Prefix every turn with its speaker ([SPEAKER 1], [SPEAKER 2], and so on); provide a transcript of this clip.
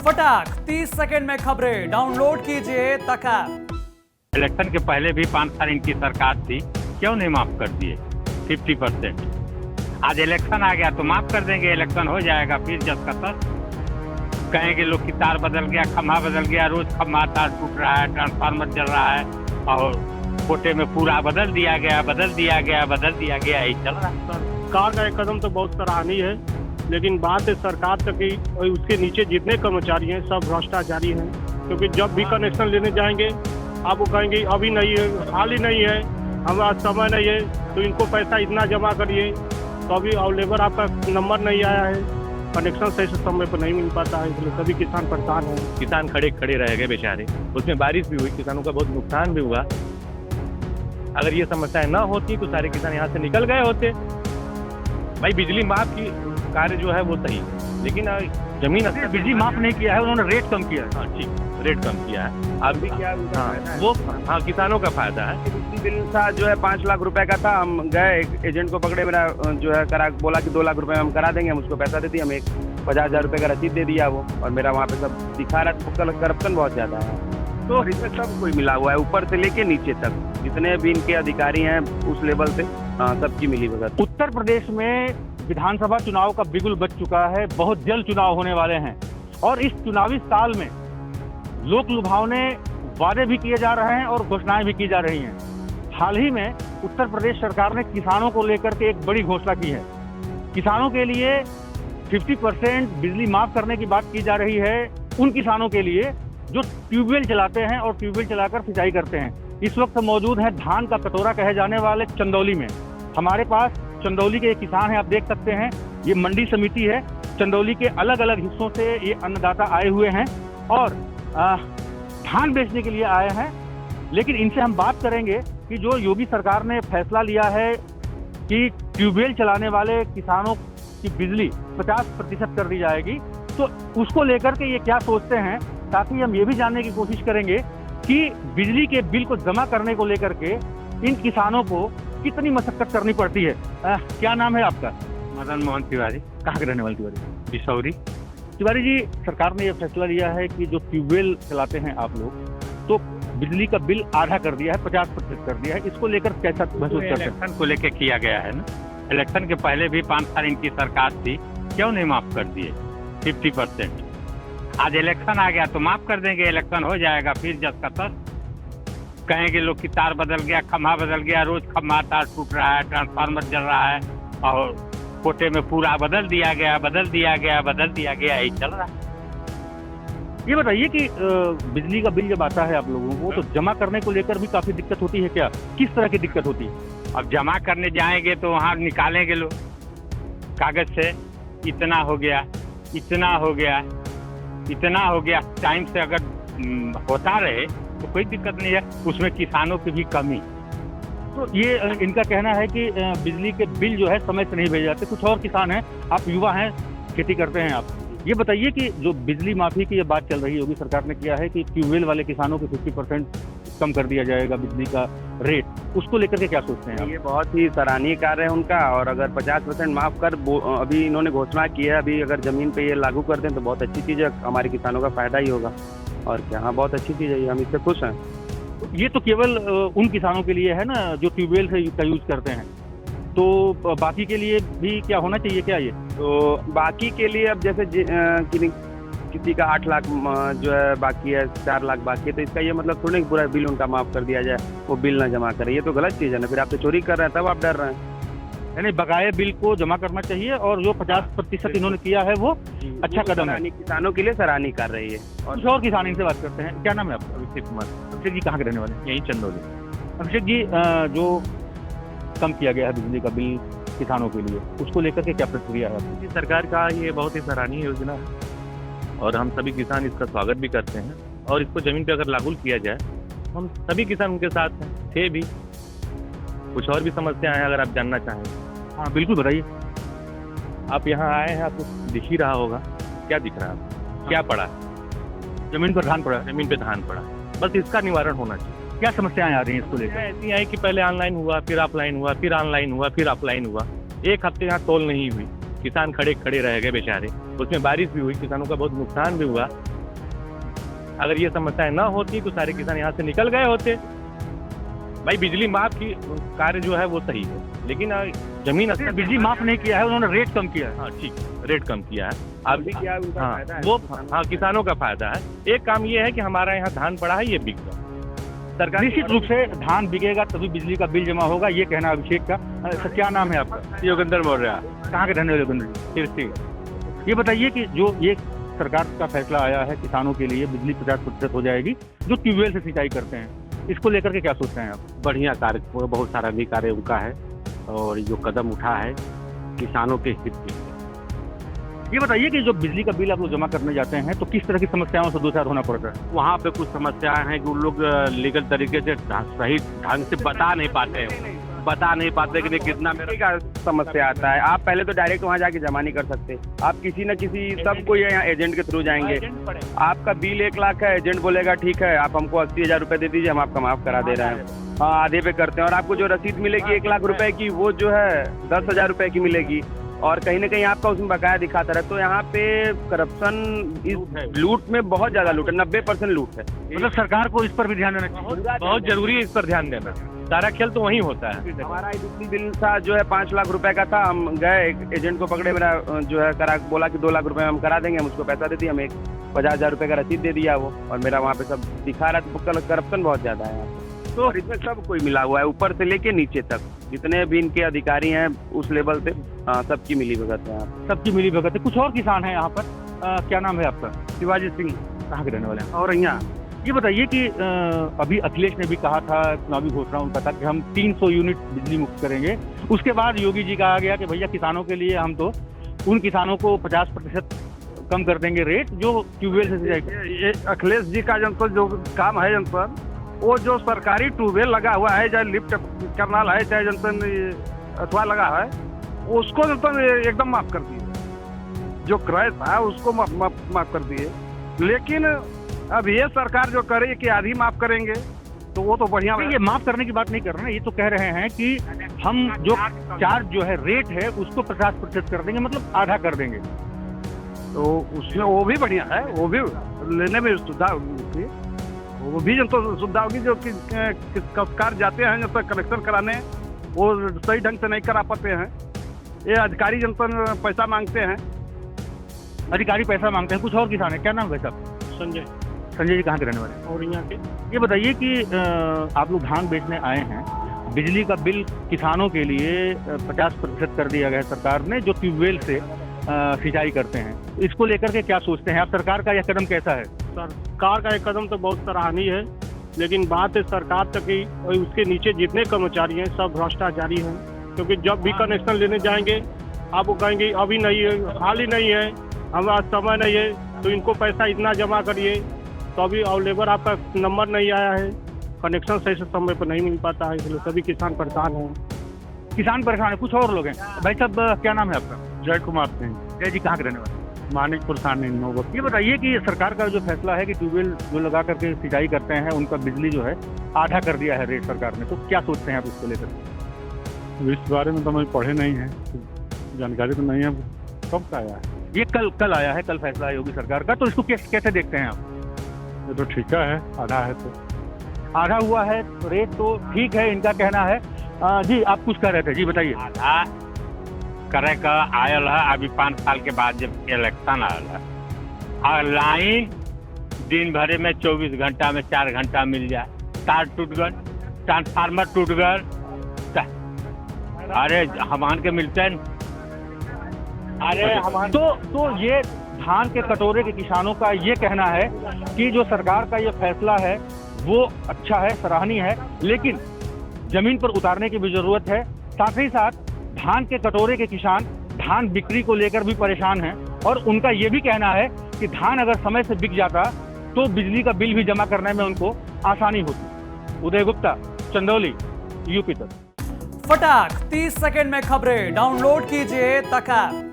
[SPEAKER 1] फटाक 30 सेकंड में खबरें डाउनलोड कीजिए तक ऐप।
[SPEAKER 2] इलेक्शन के पहले भी 5 साल इनकी सरकार थी, क्यों नहीं माफ कर दिए 50%? आज इलेक्शन आ गया तो माफ कर देंगे, इलेक्शन हो जाएगा फिर जब का तब कहेंगे लोग की तार बदल गया, खम्भा बदल गया, रोज खम्भा तार टूट रहा है, ट्रांसफार्मर जल रहा है और कोटे में पूरा बदल दिया गया, यही चल रहा है।
[SPEAKER 3] सरकार का एक कदम तो बहुत सराहनीय है, लेकिन बात है सरकार तक की उसके नीचे जितने कर्मचारी हैं सब भ्रष्टाचारी हैं। क्योंकि जब भी कनेक्शन लेने जाएंगे आप वो कहेंगे अभी नहीं है, हाल ही नहीं है, हमारा समय नहीं है, तो इनको पैसा इतना जमा करिए, तो अभी अवेलेबल आपका नंबर नहीं आया है, कनेक्शन सही से समय पर नहीं मिल पाता है, इसलिए सभी किसान परेशान हैं।
[SPEAKER 4] किसान खड़े रह गए बेचारे, उसमें बारिश भी हुई, किसानों का बहुत नुकसान भी हुआ। अगर ये समस्याएं ना होती तो सारे किसान यहाँ से निकल गए होते। भाई बिजली माफ की कार्य जो है वो सही है, लेकिन जमीन
[SPEAKER 2] बिजली माफ नहीं किया है, उन्होंने रेट कम किया है।
[SPEAKER 4] हाँ ठीक, रेट कम किया है। अब भी क्या वो किसानों का फायदा है।
[SPEAKER 5] बिजली बिल था जो है 5 लाख रुपए का था, हम गए एजेंट को पकड़े, मेरा जो है करा बोला कि 2 लाख रुपए हम करा देंगे, हम उसको पैसा दे दिया, हमें 50,000 रुपए का रसीद दे दिया वो, और मेरा वहाँ पे सब दिखा रहा था, करप्शन बहुत ज्यादा है। तो इसमें सब कोई मिला हुआ है, ऊपर से लेके नीचे तक जितने भी इनके अधिकारी हैं उस लेवल से सबकी मिली भगत।
[SPEAKER 2] उत्तर प्रदेश में विधानसभा चुनाव का बिगुल बज चुका है, बहुत जल्द चुनाव होने वाले हैं और इस चुनावी साल में लोक लुभावने वादे भी किए जा रहे हैं और घोषणाएं भी की जा रही हैं। हाल ही में उत्तर प्रदेश सरकार ने किसानों को लेकर के एक बड़ी घोषणा की है। किसानों के लिए 50% बिजली माफ करने की बात की जा रही है, उन किसानों के लिए जो ट्यूबवेल चलाते हैं और ट्यूबवेल चलाकर सिंचाई करते हैं। इस वक्त मौजूद है धान का कटोरा कहे जाने वाले चंदौली में। हमारे पास चंदौली के एक किसान हैं, आप देख सकते हैं, ये मंडी समिति है। चंदौली के अलग अलग हिस्सों से ये अन्नदाता आए हुए हैं और धान बेचने के लिए आए हैं। लेकिन इनसे हम बात करेंगे कि जो योगी सरकार ने फैसला लिया है कि ट्यूबवेल चलाने वाले किसानों की बिजली 50% कर दी जाएगी, तो उसको लेकर के ये क्या सोचते हैं, ताकि हम ये भी जानने की कोशिश करेंगे कि बिजली के बिल को जमा करने को लेकर के इन किसानों को कितनी मशक्कत करनी पड़ती है। क्या नाम है आपका? मदन मोहन तिवारी।
[SPEAKER 4] कहाँ के रहने वाले तिवारी?
[SPEAKER 2] बिसौरी।
[SPEAKER 4] तिवारी जी, सरकार ने यह फैसला लिया है कि जो ट्यूबवेल चलाते हैं आप लोग, तो बिजली का बिल आधा कर दिया है, 50% कर दिया है, इसको लेकर कैसा महसूस करते हैं?
[SPEAKER 2] इलेक्शन को लेकर किया गया है ना, इलेक्शन के पहले भी 5 साल इनकी सरकार थी, क्यों नहीं माफ कर दिए 50%? आज इलेक्शन आ गया तो माफ कर देंगे, इलेक्शन हो जाएगा फिर जब का तब कहेंगे लोग की तार बदल गया, खम्भा बदल गया, रोज खम्भा तार टूट रहा है, ट्रांसफार्मर जल रहा है और कोटे में पूरा बदल दिया गया, यही चल रहा है।
[SPEAKER 4] ये बताइए कि बिजली का बिल जब आता है आप लोगों को, तो जमा करने को लेकर भी काफी दिक्कत होती है क्या? किस तरह की दिक्कत होती है?
[SPEAKER 2] अब जमा करने जाएंगे तो वहाँ निकालेंगे लोग कागज से, इतना हो गया, टाइम से अगर होता रहे तो कोई दिक्कत नहीं है, उसमें किसानों की भी कमी।
[SPEAKER 4] तो ये इनका कहना है कि बिजली के बिल जो है समय से नहीं भेजे जाते। कुछ और किसान हैं, आप युवा हैं, खेती करते हैं आप, ये बताइए कि जो बिजली माफी की ये बात चल रही है, योगी सरकार ने किया है कि ट्यूबवेल वाले किसानों को 50% कम कर दिया जाएगा बिजली का रेट, उसको लेकर के क्या सोचते हैं आप?
[SPEAKER 5] ये बहुत ही सराहनीय कार्य है उनका, और अगर 50% माफ कर अभी इन्होंने घोषणा की है, अभी अगर जमीन पे ये लागू कर दें तो बहुत अच्छी चीज़ है, हमारे किसानों का फायदा ही होगा। और क्या, हाँ बहुत अच्छी चीज़ है, हम इससे खुश हैं।
[SPEAKER 4] ये तो केवल उन किसानों के लिए है ना जो ट्यूबवेल का यूज करते हैं, तो बाकी के लिए भी क्या होना चाहिए क्या? ये
[SPEAKER 5] तो बाकी के लिए अब जैसे किसी का 8 लाख जो है बाकी है, 4 लाख बाकी है, तो इसका ये मतलब थोड़ा पूरा बिल उनका माफ कर दिया जाए, वो बिल ना जमा करे, ये तो गलत चीज़ है ना। फिर आप तो चोरी कर रहे हैं तब आप डर रहे हैं।
[SPEAKER 4] यानी बकाये बिल को जमा करना चाहिए, और जो 50% इन्होंने किया है वो अच्छा कदम है,
[SPEAKER 5] किसानों के लिए सराहनीय कर रही है।
[SPEAKER 4] कुछ और किसान इनसे बात करते हैं। क्या नाम है आपका? अभिषेक कुमार। अभिषेक जी कहाँ के रहने वाले?
[SPEAKER 2] यही चंदौली।
[SPEAKER 4] अभिषेक जी, जो कम किया गया है बिजली का बिल किसानों के लिए, उसको लेकर के क्या प्रतिक्रिया है आपकी?
[SPEAKER 6] सरकार का ये बहुत ही सराहनीय योजना है और हम सभी किसान इसका स्वागत भी करते हैं, और इसको जमीन पे अगर लागू किया जाए हम सभी किसान उनके साथ हैं, थे भी। कुछ और भी समस्या है अगर आप जानना चाहें।
[SPEAKER 4] हाँ बिल्कुल बताइए।
[SPEAKER 6] आप यहाँ आए हैं, आपको दिख ही रहा होगा, क्या दिख रहा है? क्या पड़ा है?
[SPEAKER 4] जमीन पर धान पड़ा है।
[SPEAKER 6] जमीन पे धान पड़ा है, बस इसका निवारण होना चाहिए।
[SPEAKER 4] क्या समस्याएं आ रही हैं इसको लेकर?
[SPEAKER 6] ऐसी आई कि पहले ऑनलाइन हुआ, फिर ऑफलाइन हुआ, फिर ऑनलाइन हुआ, फिर ऑफलाइन हुआ, एक हफ्ते यहाँ तोल नहीं हुई, किसान खड़े रह गए बेचारे, उसमें बारिश भी हुई, किसानों का बहुत नुकसान भी हुआ। अगर ये समस्याएं ना होती तो सारे किसान यहाँ से निकल गए होते। भाई बिजली माफ की कार्य जो है वो सही है, लेकिन जमीन
[SPEAKER 4] बिजली माफ नहीं किया है, उन्होंने रेट कम किया है।
[SPEAKER 6] हाँ ठीक, रेट कम किया है। अब
[SPEAKER 5] भी किया है, उनका
[SPEAKER 6] हाँ
[SPEAKER 5] फायदा है,
[SPEAKER 6] वो
[SPEAKER 5] किसानों
[SPEAKER 6] हाँ किसानों का फायदा है। एक काम ये है कि हमारा यहाँ धान पड़ा है, ये बिक गया। सरकार
[SPEAKER 4] निश्चित रूप से धान बिकेगा तभी बिजली का बिल जमा होगा, ये कहना अभिषेक का। सर क्या नाम है आपका?
[SPEAKER 6] योगेंद्र बोल रहा
[SPEAKER 4] कहाँ के रहने वाले योगेंद्र जी?
[SPEAKER 6] है।
[SPEAKER 4] ये बताइए कि जो ये सरकार का फैसला आया है किसानों के लिए बिजली 50% हो जाएगी जो ट्यूबवेल से सिंचाई करते हैं, इसको लेकर के क्या सोचते हैं आप?
[SPEAKER 2] बढ़िया कार्य, बहुत सारा भी कार्य उनका है और जो कदम उठा है किसानों के हित के लिए।
[SPEAKER 4] ये बताइए कि जो बिजली का बिल आप लोग जमा करने जाते हैं तो किस तरह की समस्याओं से दो चार होना पड़ता है?
[SPEAKER 2] वहाँ पे कुछ समस्याएं हैं कि उन लोग लीगल तरीके से सही ढंग से बता नहीं पाते कि कितना मेरा
[SPEAKER 5] का समस्या आता है। आप पहले तो डायरेक्ट वहाँ जाके जमा नहीं कर सकते, आप किसी न किसी सबको यहाँ एजेंट के थ्रू जाएंगे। आपका बिल 1 लाख है, एजेंट बोलेगा ठीक है आप हमको 80,000 रुपये दे दीजिए, हम आपका माफ करा दे रहे हैं। हाँ आधे पे करते हैं और आपको जो रसीद मिलेगी 1 लाख रुपए की, वो जो है 10,000 रुपये की मिलेगी और कहीं ना कहीं आपका उसमें बकाया दिखाता रहे। तो यहाँ पे करप्शन, इस लूट में बहुत ज्यादा लूट है, 90% लूट है।
[SPEAKER 4] मतलब सरकार को इस पर भी ध्यान देना चाहिए।
[SPEAKER 6] बहुत जरूरी है इस पर ध्यान देना, सारा खेल तो वहीं होता है।
[SPEAKER 5] हमारा बिजली बिल था जो है 5 लाख रुपए का था, हम गए एजेंट को पकड़े, मेरा जो है करा बोला कि 2 लाख रुपए हम करा देंगे, हम उसको पैसा दे दिए, हम 50,000 रुपए का रसीद दे दिया वो, और मेरा वहाँ पे सब दिखा रहा था। करप्शन बहुत ज्यादा है यहाँ पे, तो इसमें सब कोई मिला हुआ है, ऊपर से लेके नीचे तक जितने भी इनके अधिकारी हैं उस लेवल से सबकी मिली भगत है यहाँ।
[SPEAKER 4] सबकी मिली भगत है। कुछ और किसान हैं यहाँ पर, क्या नाम है आपका?
[SPEAKER 5] शिवाजी सिंह।
[SPEAKER 4] कहाँ के रहने वाले हैं?
[SPEAKER 5] और यहाँ
[SPEAKER 4] ये बताइए कि अभी अखिलेश ने भी कहा था, चुनावी घोषणा उनका था कि हम 300 यूनिट बिजली मुक्त करेंगे। उसके बाद योगी जी का आ गया कि भैया किसानों के लिए हम तो उन किसानों को 50% कम कर देंगे रेट जो ट्यूबवेल से सिंचाई।
[SPEAKER 3] ये अखिलेश जी का जो काम है जनपद, वो जो सरकारी ट्यूबवेल लगा हुआ है, चाहे लिफ्ट करनाल है, चाहे जनपद अथवा लगा है, उसको जनपद एकदम माफ कर दिए। जो क्रय था उसको माफ कर दिए। लेकिन अब ये सरकार जो करे कि आधी माफ करेंगे तो वो तो बढ़िया।
[SPEAKER 4] ये माफ करने की बात नहीं कर रहे हैं, ये तो कह रहे हैं कि हम जो चार्ज जो है रेट है उसको 50% कर देंगे, मतलब आधा कर देंगे।
[SPEAKER 3] तो उसमें वो भी बढ़िया है, वो भी लेने में सुविधा होगी, वो भी जब तो सुविधा होगी। जो कार जाते हैं जब तक कनेक्शन कराने, वो सही ढंग से नहीं करा पाते हैं। ये अधिकारी जब तक पैसा मांगते हैं,
[SPEAKER 4] अधिकारी पैसा मांगते हैं। कुछ और किसान है, क्या नाम है साहब?
[SPEAKER 3] संजय।
[SPEAKER 4] संजय जी कहाँ के रहने वाले हैं?
[SPEAKER 3] और यहाँ के
[SPEAKER 4] ये बताइए कि आप लोग धान बेचने आए हैं, बिजली का बिल किसानों के लिए 50% कर दिया गया सरकार ने जो ट्यूबवेल से सिंचाई करते हैं, इसको लेकर के क्या सोचते हैं आप? सरकार का यह कदम कैसा है?
[SPEAKER 3] सरकार का एक कदम तो बहुत सराहनीय है, लेकिन बात है सरकार तक की और उसके नीचे जितने कर्मचारी हैं सब भ्रष्टाचारी हैं। क्योंकि जब भी कनेक्शन लेने जाएंगे आप वो कहेंगे अभी नहीं है, हाल ही नहीं है, हमारा समय नहीं है, तो इनको पैसा इतना जमा करिए, तो अभी और लेबर आपका नंबर नहीं आया है, कनेक्शन सही से समय पर नहीं मिल पाता है, इसलिए सभी किसान परेशान हैं।
[SPEAKER 4] किसान परेशान है। कुछ और लोग हैं। भाई साहब क्या नाम है आपका?
[SPEAKER 3] जय कुमार सिंह,
[SPEAKER 4] जय जी कहाँ के रहने वाले?
[SPEAKER 3] मानिकपुर सानी नौबत।
[SPEAKER 4] ये बताइए कि सरकार का जो फैसला है कि ट्यूबवेल जो लगा करके सिंचाई करते हैं उनका बिजली जो है आधा कर दिया है रेट सरकार ने, तो क्या सोचते हैं आप इसको लेकर?
[SPEAKER 3] इस बारे में तो मैं पढ़े नहीं है, जानकारी तो नहीं है, कब का आया है
[SPEAKER 4] ये? कल आया है, कल फैसला है योगी सरकार का, तो इसको कैसे देखते हैं आप?
[SPEAKER 3] ये तो ठीक है, आधा है तो
[SPEAKER 4] आधा हुआ है रेट तो ठीक है, इनका कहना है। जी आप कुछ कह रहे थे, जी बताइए।
[SPEAKER 7] आधा करे का आयल है अभी 5 साल के बाद जब इलेक्शन आयल है, और लाइन दिन भरे में 24 घंटा में 4 घंटा मिल जाए, तार टूट गए, ट्रांसफार्मर टूट गए, अरे हमान के मिलते हैं, अरे हमान
[SPEAKER 4] तो ये धान के कटोरे के किसानों का ये कहना है कि जो सरकार का ये फैसला है वो अच्छा है, सराहनीय है, लेकिन जमीन पर उतारने की भी जरूरत है। साथ ही साथ धान के कटोरे के किसान धान बिक्री को लेकर भी परेशान हैं और उनका ये भी कहना है कि धान अगर समय से बिक जाता तो बिजली का बिल भी जमा करने में उनको आसानी होती। उदय गुप्ता, चंदौली, यूपी तक।
[SPEAKER 1] फटाक 30 सेकंड में खबरें डाउनलोड कीजिए तक ऐप।